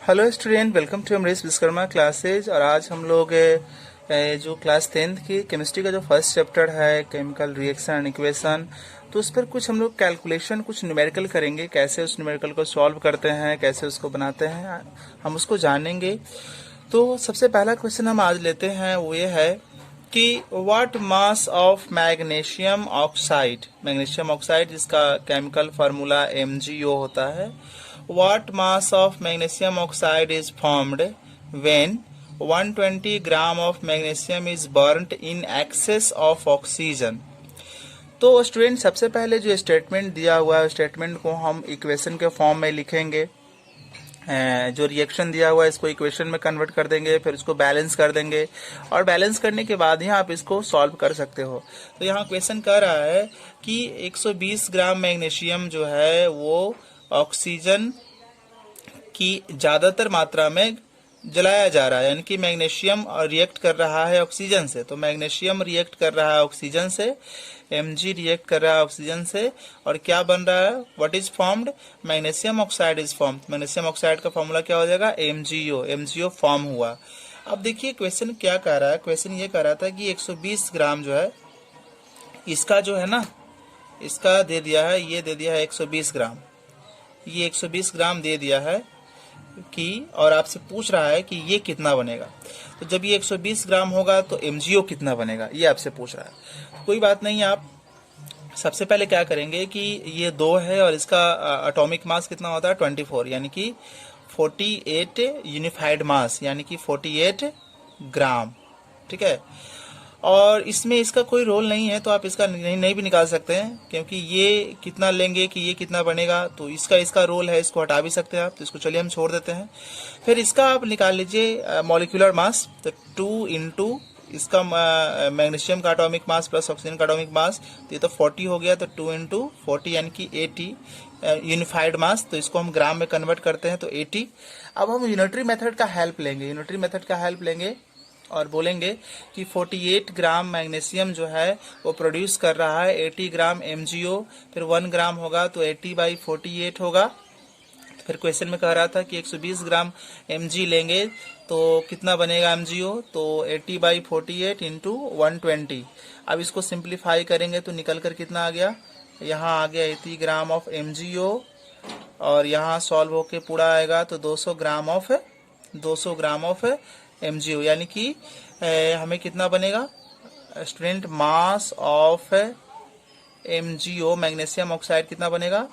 Hello student, welcome to Amrish Vishwakarma classes. और आज हम लोग जो क्लास 10th की केमिस्ट्री का जो फर्स्ट चैप्टर है केमिकल रिएक्शन एंड इक्वेशन, तो उस पर कुछ हम लोग कैलकुलेशन, कुछ न्यूमेरिकल करेंगे। कैसे उस न्यूमेरिकल को सॉल्व करते हैं, कैसे उसको बनाते हैं, हम उसको जानेंगे। तो सबसे पहला क्वेश्चन हम आज लेते हैं, वो ये है कि what mass of magnesium oxide जिसका केमिकल फार्मूला MgO होता है। What mass of magnesium oxide is formed when 120 gram of magnesium is burnt in excess of oxygen? तो स्टूडेंट, सबसे पहले जो स्टेटमेंट दिया हुआ है, स्टेटमेंट को हम इक्वेशन के फॉर्म में लिखेंगे। जो रिएक्शन दिया हुआ है इसको इक्वेशन में कन्वर्ट कर देंगे, फिर उसको बैलेंस कर देंगे, और बैलेंस करने के बाद ही आप इसको सॉल्व कर सकते हो। तो यहाँ क्वेश्चन कह रहा है कि 120 ग्राम मैग्नीशियम जो है वो ऑक्सीजन की ज्यादातर मात्रा में जलाया जा रहा है, यानी कि मैग्नीशियम रिएक्ट कर रहा है ऑक्सीजन से। तो मैग्नीशियम रिएक्ट कर रहा है ऑक्सीजन से, Mg रिएक्ट कर रहा है ऑक्सीजन से, और क्या बन रहा है? What is formed? Magnesium oxide is formed. Magnesium oxide का फॉर्मूला क्या हो जाएगा? MgO फॉर्म हुआ। अब देखिए क्वेश्चन क्या कह रहा है। क्वेश्चन ये कह रहा था कि 120 ग्राम जो है इसका जो है ना, इसका दे दिया है, ये दे दिया है 120 ग्राम, ये 120 ग्राम दे दिया है कि, और आपसे पूछ रहा है कि ये कितना बनेगा। तो जब ये 120 ग्राम होगा तो MgO कितना बनेगा, ये आपसे पूछ रहा है। कोई बात नहीं, आप सबसे पहले क्या करेंगे कि ये 2 है और इसका एटॉमिक मास कितना होता है? 24, यानी कि 48 यूनिफाइड मास, यानी कि 48 ग्राम। ठीक है, और इसमें इसका कोई रोल नहीं है, तो आप इसका नहीं भी निकाल सकते हैं, क्योंकि ये कितना लेंगे कि ये कितना बनेगा, तो इसका रोल है, इसको हटा भी सकते हैं आप। तो इसको चलिए हम छोड़ देते हैं। फिर इसका आप निकाल लीजिए मॉलिक्यूलर मास। तो 2 इंटू इसका मैग्नीशियम का एटॉमिक मास प्लस ऑक्सीजन का एटॉमिक मास, तो ये तो 40 हो गया। तो 2 इंटू 40 यानी कि 80 यूनिफाइड मास। तो इसको हम ग्राम में कन्वर्ट करते हैं, तो 80। अब हम यूनिटरी मेथड का हेल्प लेंगे और बोलेंगे कि 48 ग्राम मैग्नीशियम जो है वो प्रोड्यूस कर रहा है 80 ग्राम MgO। फिर 1 ग्राम होगा तो 80/48 होगा। फिर क्वेश्चन में कह रहा था कि 120 ग्राम Mg लेंगे तो कितना बनेगा MgO, तो 80/48 इंटू 120। अब इसको सिंप्लीफाई करेंगे तो निकल कर कितना आ गया? यहाँ आ गया 80 ग्राम ऑफ MgO, और यहाँ सॉल्व होके पूरा आएगा तो 200 ग्राम ऑफ MgO, यानी कि हमें कितना बनेगा student? Mass of MgO magnesium oxide कितना बनेगा?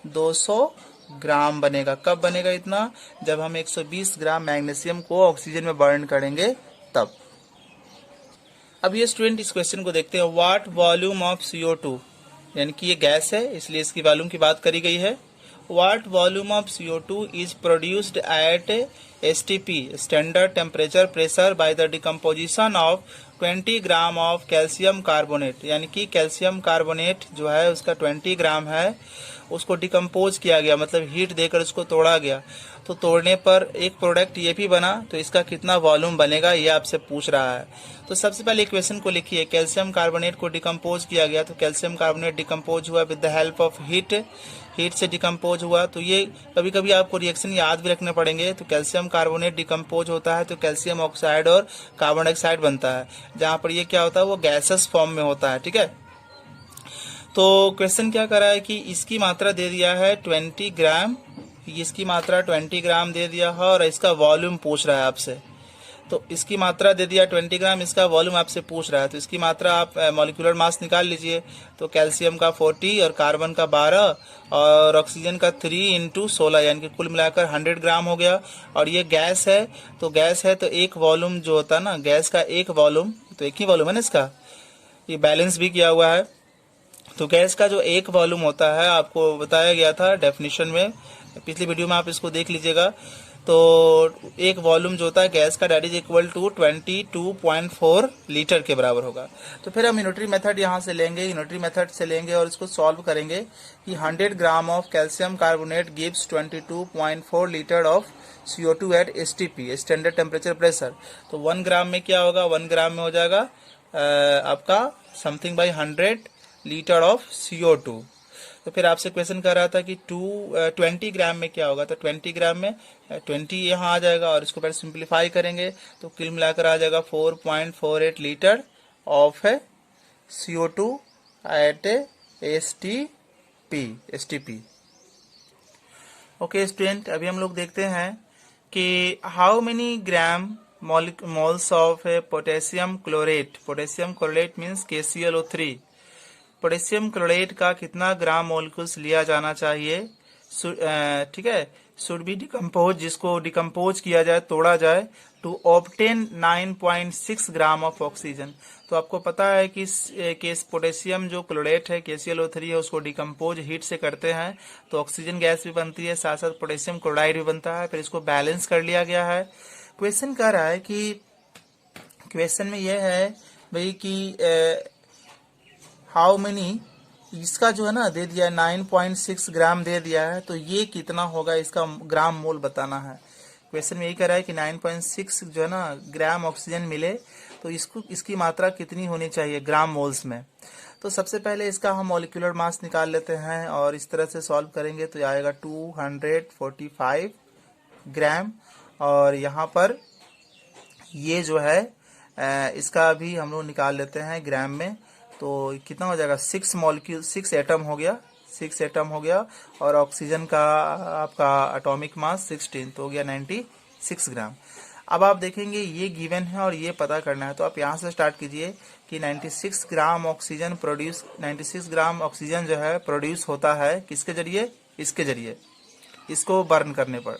200 ग्राम बनेगा। कब बनेगा इतना? जब हम 120 ग्राम मैग्नीशियम को ऑक्सीजन में बर्न करेंगे तब। अब ये स्टूडेंट इस क्वेश्चन को देखते हैं। व्हाट वॉल्यूम ऑफ CO2, यानी कि ये गैस है इसलिए इसकी वॉल्यूम की बात करी गई है। What volume of CO2 is produced at STP standard temperature pressure by the decomposition of 20 gram of calcium carbonate, यानी कि कैल्शियम कार्बोनेट जो है उसका 20 ग्राम है, उसको डिकम्पोज किया गया, मतलब हीट देकर उसको तोड़ा गया। तो तोड़ने पर एक प्रोडक्ट ये भी बना, तो इसका कितना वॉल्यूम बनेगा ये आपसे पूछ रहा है। तो सबसे पहले इक्वेशन को लिखिए। कैल्शियम कार्बोनेट को डिकम्पोज किया गया, तो कैल्शियम कार्बोनेट डिकम्पोज हुआ with the help of heat से डिकम्पोज हुआ। तो ये कभी कभी आपको रिएक्शन याद भी रखने पड़ेंगे। तो कैल्शियम कार्बोनेट डिकम्पोज होता है तो कैल्शियम ऑक्साइड और कार्बन डाइऑक्साइड बनता है, जहां पर ये क्या होता है, वो गैसेस फॉर्म में होता है। ठीक है, तो क्वेश्चन क्या कर रहा है कि इसकी मात्रा दे दिया है 20 ग्राम, इसकी मात्रा 20 ग्राम दे दिया है, और इसका वॉल्यूम पूछ रहा है आपसे। तो इसकी मात्रा दे दिया 20 ग्राम, इसका वॉल्यूम आपसे पूछ रहा है। तो इसकी मात्रा आप मॉलिक्यूलर मास निकाल लीजिए। तो कैल्शियम का 40 और कार्बन का 12 और ऑक्सीजन का 3 इंटू 16, यानी कि कुल मिलाकर 100 ग्राम हो गया। और ये गैस है, तो एक वॉल्यूम जो होता है ना, गैस का एक वॉल्यूम, तो एक ही वॉल्यूम है ना इसका, ये बैलेंस भी किया हुआ है। तो गैस का जो एक वॉल्यूम होता है आपको बताया गया था डेफिनेशन में, पिछली वीडियो में आप इसको देख लीजिएगा। तो एक वॉल्यूम जो होता है गैस का, that is equal to 22.4 litre के बराबर होगा। तो फिर हम यूनिटरी मेथड यहाँ से लेंगे, और इसको सॉल्व करेंगे कि 100 gram of calcium carbonate gives 22.4 litre of CO2 at STP standard temperature pressure. तो 1 ग्राम में क्या होगा? 1 ग्राम में हो जाएगा आपका something by 100 litre of CO2। तो फिर आपसे क्वेश्चन कर रहा था कि 20 ग्राम में क्या होगा, तो 20 ग्राम में 20 यहाँ आ जाएगा और इसको पहले सिंप्लीफाई करेंगे तो कुल मिलाकर आ जाएगा 4.48 लीटर ऑफ है CO2 at STP। Okay student, अभी हम लोग देखते हैं कि how many gram moles of potassium chlorate means KClO3, potassium chlorate का कितना ग्राम मोलिकुल्स लिया जाना चाहिए, ठीक है, शुड बी डिकम्पोज, जिसको डिकम्पोज किया जाए, तोड़ा जाए, to obtain 9.6 gram of oxygen. तो आपको पता है कि पोटेशियम जो क्लोरेट है KClO3 है, उसको डिकम्पोज हीट से करते हैं तो ऑक्सीजन गैस भी बनती है, साथ साथ पोटेशियम क्लोराइड भी बनता है, फिर इसको बैलेंस कर लिया गया है। क्वेश्चन कह रहा है कि क्वेश्चन में यह है भाई कि हाउ मेनी, इसका जो है ना दे दिया है 9.6 ग्राम दे दिया है, तो ये कितना होगा इसका ग्राम मोल बताना है। क्वेश्चन में यही कह रहा है कि 9.6 जो है ना ग्राम ऑक्सीजन मिले तो इसकी मात्रा कितनी होनी चाहिए ग्राम मोल्स में। तो सबसे पहले इसका हम मॉलिक्यूलर मास निकाल लेते हैं और इस तरह से सॉल्व करेंगे तो आएगा 245 ग्राम, और यहाँ पर ये जो है इसका भी हम लोग निकाल लेते हैं ग्राम में, तो कितना हो जाएगा 6 एटम हो गया, 6 एटम हो गया, और ऑक्सीजन का आपका एटॉमिक मास 16, तो हो गया 96 ग्राम। अब आप देखेंगे ये गिवन है और ये पता करना है, तो आप यहाँ से स्टार्ट कीजिए कि 96 ग्राम ऑक्सीजन जो है प्रोड्यूस होता है किसके जरिए, इसके जरिए, इसको बर्न करने पर।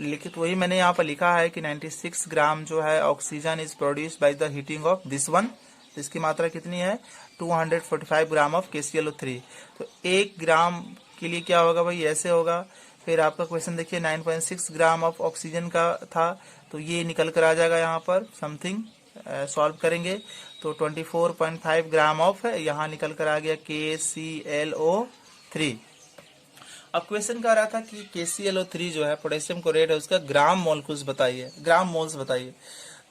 लेकिन वही मैंने यहाँ पर लिखा है कि 96 ग्राम जो है oxygen is produced by the heating of this one, तो इसकी मात्रा कितनी है 245 ग्राम ऑफ KClO3। तो 1 ग्राम के लिए क्या होगा भाई, ऐसे होगा। फिर आपका क्वेश्चन देखिए 9.6 ग्राम ऑफ ऑक्सीजन का था, तो ये निकल कर आ जाएगा यहाँ पर समथिंग, सॉल्व करेंगे तो 24.5 ग्राम ऑफ है, यहाँ निकल कर आ गया KClO3। अब क्वेश्चन कह रहा था कि KClO3 जो है पोटेशियम क्लोराइड है, उसका ग्राम मोल्स बताइए।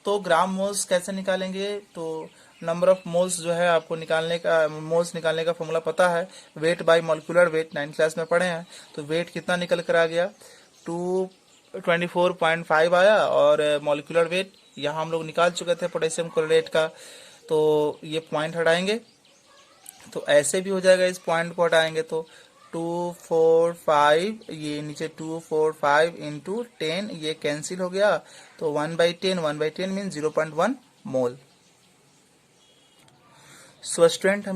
तो ग्राम मोल्स कैसे निकालेंगे, तो नंबर ऑफ मोल्स जो है आपको निकालने का फॉर्मूला पता है, weight by molecular weight, 9th class में पढ़े हैं। तो वेट कितना निकल कर आ गया 224.5 आया, और मॉलिक्यूलर वेट यहाँ हम लोग निकाल चुके थे पोटेशियम क्लोराइड का, तो ये पॉइंट हटाएंगे तो ऐसे भी हो जाएगा, इस पॉइंट को हटाएंगे तो 245, ये नीचे 245 इंटू 10, ये कैंसिल हो गया, तो 1/10 मीन 0.1 मोल। सो स्टूडेंट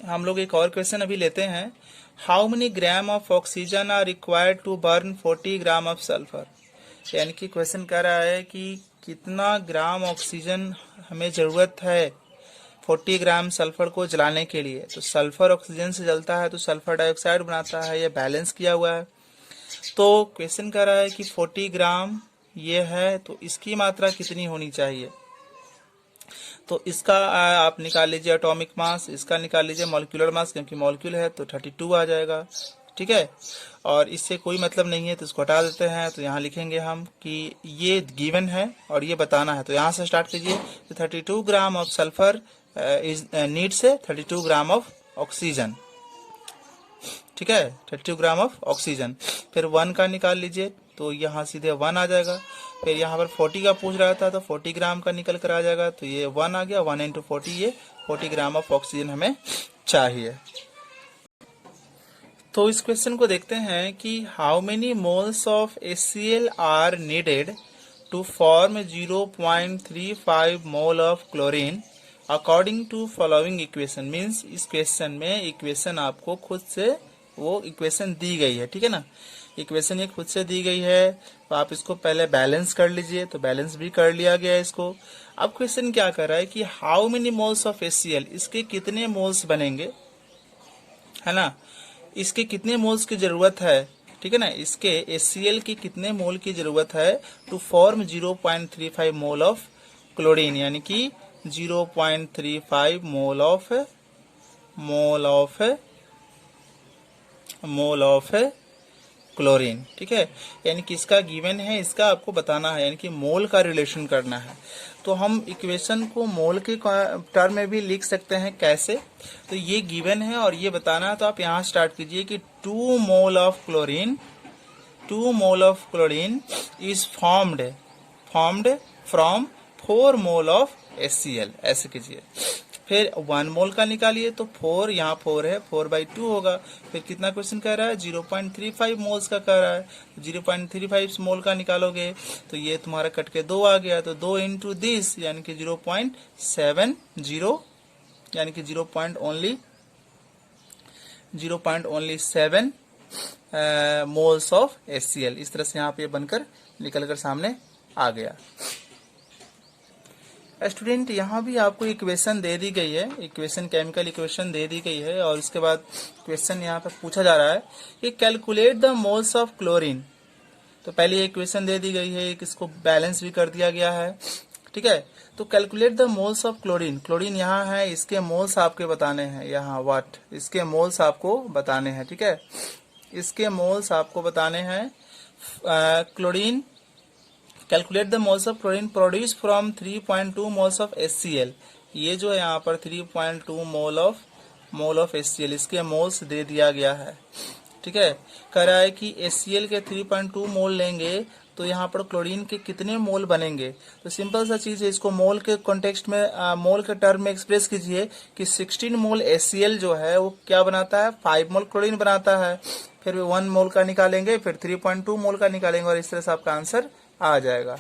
हम लोग एक और क्वेश्चन अभी लेते हैं, how many gram of oxygen are required to burn 40 gram of sulphur. यानी कि क्वेश्चन कह रहा है कि कितना ग्राम ऑक्सीजन हमें जरूरत है 40 ग्राम सल्फर को जलाने के लिए। तो सल्फर ऑक्सीजन से जलता है तो सल्फर डाइऑक्साइड बनाता है, यह बैलेंस किया हुआ है। तो क्वेश्चन कह रहा है कि 40 ग्राम ये है, तो इसकी मात्रा कितनी होनी चाहिए। तो इसका आप निकाल लीजिए एटॉमिक मास, इसका निकाल लीजिए मॉलिक्यूलर मास, क्योंकि मॉलिक्यूल है तो 32 आ जाएगा, ठीक है। और इससे कोई मतलब नहीं है तो इसको हटा देते हैं, तो यहाँ लिखेंगे हम कि ये गिवन है और ये बताना है। तो यहाँ से स्टार्ट कीजिए, तो 32 ग्राम ऑफ सल्फर इज नीड से 32 ग्राम ऑफ ऑक्सीजन, ठीक है, 32 ग्राम ऑफ ऑक्सीजन। फिर 1 का निकाल लीजिए तो यहाँ सीधे 1 आ जाएगा। फिर यहाँ पर 40 का पूछ रहा था तो 40 ग्राम का निकल कर आ जाएगा, तो ये 1 आ गया, 1 इंटू 40, ये 40 ग्राम ऑफ ऑक्सीजन हमें चाहिए। तो इस क्वेश्चन को देखते हैं कि how many moles of HCl are needed to form 0.35 mole of chlorine according to following equation. Means इस क्वेश्चन में इक्वेशन आपको खुद से वो इक्वेशन दी गई है, ठीक है ना, इक्वेशन ये खुद से दी गई है, तो आप इसको पहले बैलेंस कर लीजिए, तो बैलेंस भी कर लिया गया है इसको। अब क्वेश्चन क्या कर रहा है कि how many moles of HCl, इसके कितने मोल्स बनेंगे, है ना, इसके कितने मोल्स की जरूरत है, ठीक है ना, इसके HCl की कितने मोल की जरूरत है to form 0.35 mole of chlorine, यानी कि 0.35 मोल ऑफ क्लोरीन, ठीक है। यानी कि इसका गिवन है, इसका आपको बताना है, यानी कि मोल का रिलेशन करना है। तो हम इक्वेशन को मोल के टर्म में भी लिख सकते हैं। कैसे? तो ये गिवन है और ये बताना है, तो आप यहाँ स्टार्ट कीजिए कि 2 मोल of chlorine, 2 mole of chlorine is formed from 4 mole of HCl, ऐसे कीजिए। फिर 1 मोल का निकालिए, तो 4, यहाँ 4 है, 4/2 होगा। फिर कितना क्वेश्चन कह रहा है? 0.35 मोल्स का कह रहा है। 0.35 मोल का निकालोगे तो ये तुम्हारा कट के 2 आ गया, तो 2 इंटू दिस यानी कि 0.70, यानी कि 0.7 मोल्स ऑफ HCl। इस तरह से यहाँ पे बनकर निकल कर सामने आ गया। स्टूडेंट, यहाँ भी आपको इक्वेशन दे दी गई है, इक्वेशन केमिकल इक्वेशन दे दी गई है, और उसके बाद क्वेश्चन यहाँ पर पूछा जा रहा है कि calculate the moles of chlorine. तो पहले इक्वेशन दे दी गई है, इसको बैलेंस भी कर दिया गया है, ठीक है। तो calculate the moles of chlorine, chlorine यहाँ है, इसके मोल्स आपके बताने हैं, यहाँ वाट, इसके मोल्स आपको बताने हैं, ठीक है। इसके मोल्स आपको बताने हैं। Chlorine, calculate the moles of chlorine produce from 3.2 moles of HCl। ये जो है यहाँ पर 3.2 मोल ऑफ HCl, इसके मोल्स दे दिया गया है, ठीक है। कह रहा है कि HCl के 3.2 मोल लेंगे तो यहाँ पर क्लोरीन के कितने मोल बनेंगे। तो सिंपल सा चीज है, इसको मोल के कॉन्टेक्स्ट में, मोल के टर्म में एक्सप्रेस कीजिए कि 16 मोल HCl जो है वो क्या बनाता है? 5 मोल क्लोरीन बनाता है। फिर 1 मोल का निकालेंगे, फिर 3.2 मोल का निकालेंगे, और इस तरह से आपका आंसर आ जाएगा।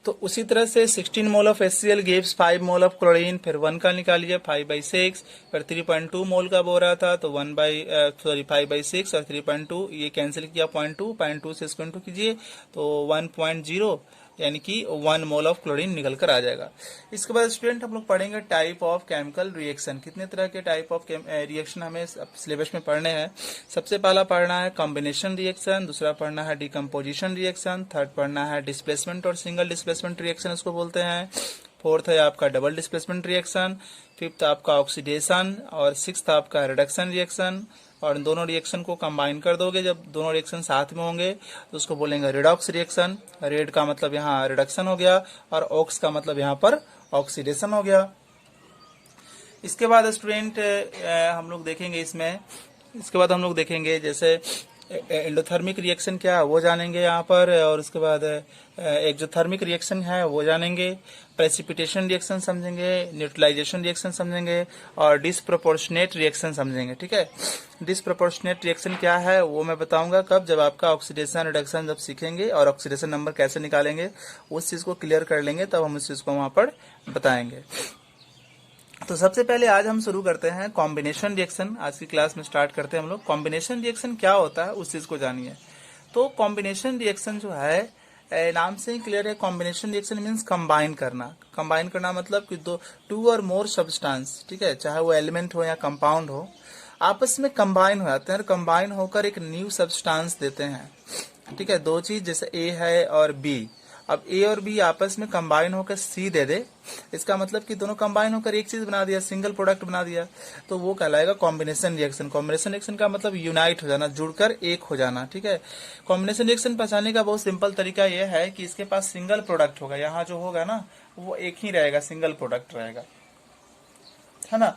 तो उसी तरह से 16 mole of HCl gives 5 mole of chlorine, फिर 1 का निकालिए 5/6, फिर 3.2 मोल का बोल रहा था तो 5/6 और 3.2 ये कैंसिल किया, 0.2 से इसको इंटू कीजिए तो 1.0, यानी कि 1 मोल ऑफ क्लोरीन निकल कर आ जाएगा। इसके बाद स्टूडेंट हम लोग पढ़ेंगे टाइप ऑफ केमिकल रिएक्शन। कितने तरह के टाइप ऑफ रिएक्शन हमें सिलेबस में पढ़ने हैं। सबसे पहला पढ़ना है कॉम्बिनेशन रिएक्शन, दूसरा पढ़ना है डिकम्पोजिशन रिएक्शन, थर्ड पढ़ना है डिस्प्लेसमेंट और सिंगल डिस्प्लेसमेंट रिएक्शन इसको बोलते हैं, फोर्थ है आपका डबल डिस्प्लेसमेंट रिएक्शन, फिफ्थ आपका ऑक्सीडेशन, और सिक्स्थ आपका रिडक्शन रिएक्शन। और इन दोनों रिएक्शन को कंबाइन कर दोगे, जब दोनों रिएक्शन साथ में होंगे तो उसको बोलेंगे रिडॉक्स रिएक्शन। रेड का मतलब यहाँ रिडक्शन हो गया, और ऑक्स का मतलब यहाँ पर ऑक्सीडेशन हो गया। इसके बाद स्टूडेंट हम लोग देखेंगे इसमें, इसके बाद हम लोग देखेंगे जैसे एंडोथर्मिक रिएक्शन क्या है वो जानेंगे यहाँ पर, और उसके बाद एक्सोथर्मिक रिएक्शन है वो जानेंगे, प्रेसिपिटेशन रिएक्शन समझेंगे, न्यूट्रलाइजेशन रिएक्शन समझेंगे, और डिसप्रोपोर्शनेट रिएक्शन समझेंगे, ठीक है। डिसप्रोपोर्शनेट रिएक्शन क्या है वो मैं बताऊंगा कब, जब आपका ऑक्सीडेशन रिडक्शन जब सीखेंगे और ऑक्सीडेशन नंबर कैसे निकालेंगे उस चीज को क्लियर कर लेंगे, तब हम उस चीज को वहां पर बताएंगे। तो सबसे पहले आज हम शुरू करते हैं कॉम्बिनेशन रिएक्शन। आज की क्लास में स्टार्ट करते हैं हम लोग। कॉम्बिनेशन रिएक्शन क्या होता है उस चीज को जानिए। तो कॉम्बिनेशन रिएक्शन जो है नाम से ही क्लियर है, कॉम्बिनेशन रिएक्शन मीन्स कंबाइन करना। कंबाइन करना मतलब कि टू और मोर सब्सटेंस, ठीक है, चाहे वो एलिमेंट हो या कंपाउंड हो, आपस में कंबाइन हो जाते हैं, कंबाइन होकर एक न्यू सब्सटेंस देते हैं, ठीक है। दो चीज जैसे ए है और बी, अब ए और बी आपस में कंबाइन होकर सी दे दे, इसका मतलब कि दोनों कंबाइन होकर एक चीज बना दिया, सिंगल प्रोडक्ट बना दिया, तो वो कहलाएगा कॉम्बिनेशन रिएक्शन। कॉम्बिनेशन रिएक्शन का मतलब यूनाइट हो जाना, जुड़कर एक हो जाना, ठीक है। कॉम्बिनेशन रिएक्शन पहचानने का बहुत सिंपल तरीका यह है कि इसके पास सिंगल प्रोडक्ट होगा, यहाँ जो होगा ना वो एक ही रहेगा, सिंगल प्रोडक्ट रहेगा, है ना,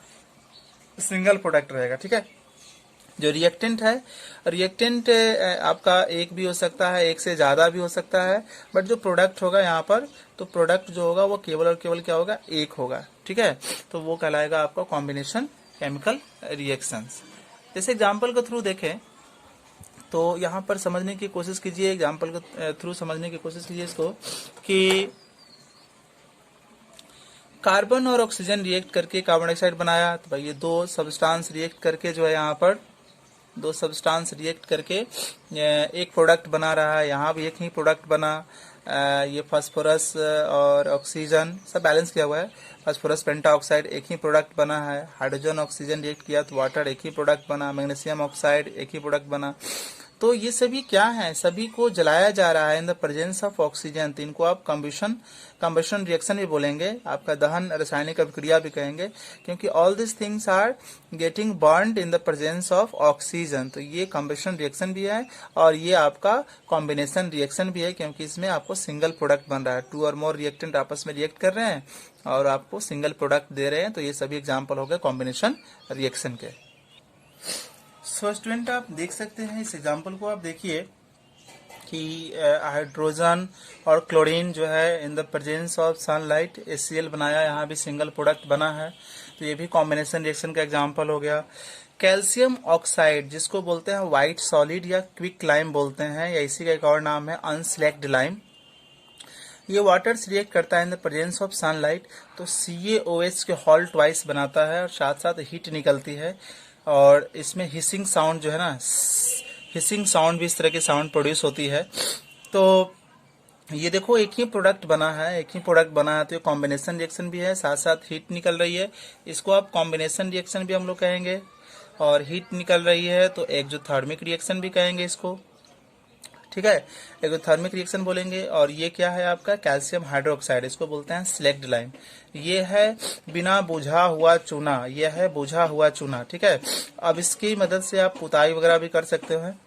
सिंगल प्रोडक्ट रहेगा, ठीक है। जो रिएक्टेंट है, रिएक्टेंट आपका एक भी हो सकता है, एक से ज्यादा भी हो सकता है, बट जो प्रोडक्ट होगा यहाँ पर, तो प्रोडक्ट जो होगा वो केवल और केवल क्या होगा, एक होगा, ठीक है। तो वो कहलाएगा आपका कॉम्बिनेशन केमिकल रिएक्शंस। जैसे एग्जांपल के थ्रू देखें तो यहाँ पर समझने की कोशिश कीजिए, एग्जांपल के थ्रू समझने की कोशिश कीजिए इसको, कि कार्बन और ऑक्सीजन रिएक्ट करके कार्बन डाइऑक्साइड बनाया, तो भाई ये दो सब्सटेंस रिएक्ट करके जो है यहाँ पर दो सब्सटेंस रिएक्ट करके एक प्रोडक्ट बना रहा है, यहाँ भी एक ही प्रोडक्ट बना। ये फास्फोरस और ऑक्सीजन सब बैलेंस किया हुआ है, फास्फोरस पेंटाऑक्साइड एक ही प्रोडक्ट बना है, हाइड्रोजन ऑक्सीजन रिएक्ट किया तो वाटर एक ही प्रोडक्ट बना, मैग्नीशियम ऑक्साइड एक ही प्रोडक्ट बना। तो ये सभी क्या है, सभी को जलाया जा रहा है इन द प्रेजेंस ऑफ ऑक्सीजन। तो इनको आप कंबशन रिएक्शन भी बोलेंगे, आपका दहन रासायनिक अभिक्रिया भी कहेंगे, क्योंकि all this things are getting burned in the presence of oxygen. तो ये कंबशन रिएक्शन भी है और ये आपका कॉम्बिनेशन रिएक्शन भी है, क्योंकि इसमें आपको सिंगल प्रोडक्ट बन रहा है, 2 और मोर रिएक्टेंट आपस में रिएक्ट कर रहे हैं और आपको सिंगल प्रोडक्ट दे रहे हैं। तो ये सभी एग्जाम्पल हो गए कॉम्बिनेशन रिएक्शन के। सो स्टूडेंट आप देख सकते हैं इस एग्जाम्पल को, आप देखिए कि हाइड्रोजन और क्लोरीन जो है इन the presence of sunlight HCl बनाया, यहाँ भी सिंगल प्रोडक्ट बना है। तो ये भी कॉम्बिनेशन रिएक्शन का एग्जाम्पल हो गया। कैल्शियम ऑक्साइड जिसको बोलते हैं व्हाइट सॉलिड या क्विक लाइम बोलते हैं, या इसी का एक और नाम है अनस्लैक्ड लाइम। ये वाटर से रिएक्ट करता है इन द प्रेजेंस ऑफ सनलाइट, तो CaOH के हॉल ट्वाइस बनाता है और साथ साथ हीट निकलती है, और इसमें हिसिंग साउंड जो है ना, हिसिंग साउंड भी इस तरह की साउंड प्रोड्यूस होती है। तो ये देखो एक ही प्रोडक्ट बना है, तो ये कॉम्बिनेशन रिएक्शन भी है, साथ साथ हीट निकल रही है, इसको आप कॉम्बिनेशन रिएक्शन भी हम लोग कहेंगे। और हीट निकल रही है तो एक्सोथर्मिक रिएक्शन भी कहेंगे इसको, ठीक है, एक्सोथर्मिक रिएक्शन बोलेंगे। और ये क्या है आपका कैल्शियम हाइड्रोक्साइड, इसको बोलते हैं स्लैक्ड लाइम। ये है बिना बुझा हुआ चूना, ये है बुझा हुआ चूना, ठीक है। अब इसकी मदद से आप पुताई वगैरह भी कर सकते हैं,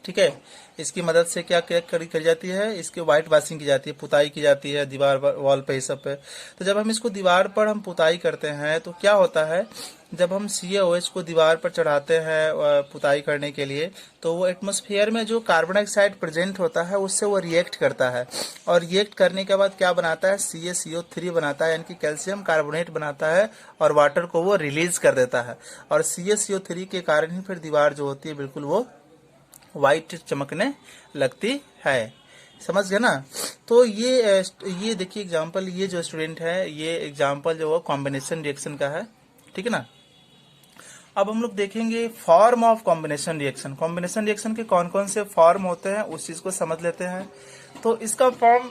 ठीक है। इसकी मदद से क्या करी जाती है, इसकी व्हाइट वॉशिंग की जाती है, पुताई की जाती है दीवार पर, वॉल पे, इस सब पे। तो जब हम इसको दीवार पर हम पुताई करते हैं तो क्या होता है, जब हम CaOH को दीवार पर चढ़ाते हैं पुताई करने के लिए, तो वो एटमॉस्फेयर में जो कार्बन डाइऑक्साइड प्रेजेंट होता है उससे वो रिएक्ट करता है, और रिएक्ट करने के बाद क्या बनाता है, CaCO3 बनाता है, यानी कि कैल्शियम कार्बोनेट बनाता है, और वाटर को वो रिलीज कर देता है। और CaCO3 के कारण ही फिर दीवार जो होती है बिल्कुल वो व्हाइट चमकने लगती है, समझ गए ना। तो ये देखिए एग्जांपल, ये जो स्टूडेंट है ये एग्जांपल जो है कॉम्बिनेशन रिएक्शन का है, ठीक है ना। अब हम लोग देखेंगे form of combination reaction. Combination reaction के कौन कौन से फॉर्म होते हैं उस चीज को समझ लेते हैं। तो इसका फॉर्म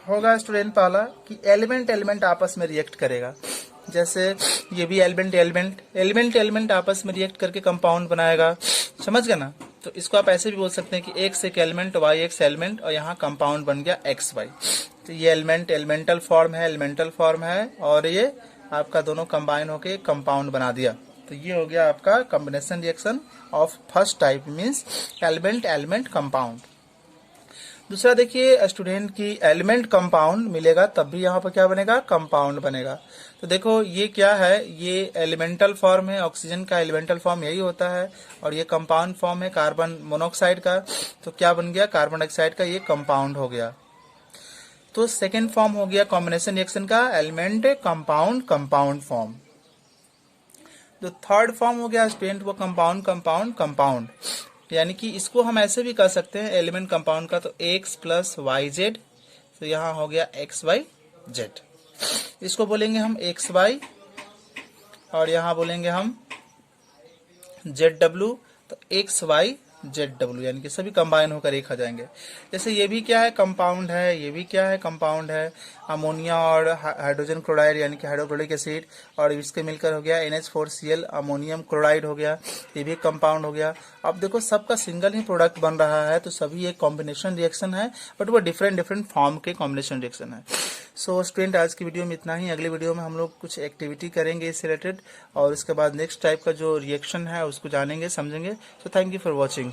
होगा स्टूडेंट पहला कि एलिमेंट आपस में रिएक्ट करेगा, जैसे ये भी एलिमेंट आपस में रिएक्ट करके कंपाउंड बनाएगा, समझ गए ना। तो इसको आप ऐसे भी बोल सकते हैं कि X एक एलिमेंट, Y एक एलिमेंट, और यहाँ कंपाउंड बन गया XY। तो ये एलिमेंटल फॉर्म है, और ये आपका दोनों कंबाइन होके कंपाउंड बना दिया। तो ये हो गया आपका combination reaction of first type, means element compound. दूसरा देखिए स्टूडेंट की एलिमेंट कंपाउंड मिलेगा तब भी यहाँ पर क्या बनेगा, कंपाउंड बनेगा। तो देखो ये क्या है, ये एलिमेंटल फॉर्म है, ऑक्सीजन का एलिमेंटल फॉर्म यही होता है, और ये कंपाउंड फॉर्म है कार्बन मोनोऑक्साइड का। तो क्या बन गया, कार्बन डाइऑक्साइड का ये कंपाउंड हो गया। तो सेकेंड फॉर्म हो गया कॉम्बिनेशन रिएक्शन का एलिमेंट कंपाउंड फॉर्म। जो थर्ड फॉर्म हो गया स्टूडेंट वो कंपाउंड, यानी कि इसको हम ऐसे भी कर सकते हैं एलिमेंट कंपाउंड का, तो X + YZ, तो यहाँ हो गया XYZ। इसको बोलेंगे हम XY और यहाँ बोलेंगे हम ZW, तो XYZW, यानी कि सभी कंबाइन होकर एक हो जाएंगे। जैसे ये भी क्या है, कंपाउंड है, ये भी क्या है, कंपाउंड है, अमोनिया और हाइड्रोजन क्लोराइड यानी कि हाइड्रोक्लोरिक एसिड, और इसके मिलकर हो गया NH4Cl अमोनियम क्लोराइड हो गया, ये भी कंपाउंड हो गया। अब देखो सबका सिंगल ही प्रोडक्ट बन रहा है, तो सभी एक कॉम्बिनेशन रिएक्शन है, बट वो डिफरेंट फॉर्म के कॉम्बिनेशन रिएक्शन है। सो स्टूडेंट आज की वीडियो में इतना ही। अगले वीडियो में हम लोग कुछ एक्टिविटी करेंगे इससे रिलेटेड, और उसके बाद नेक्स्ट टाइप का जो रिएक्शन है उसको जानेंगे, समझेंगे। So thank you for watching.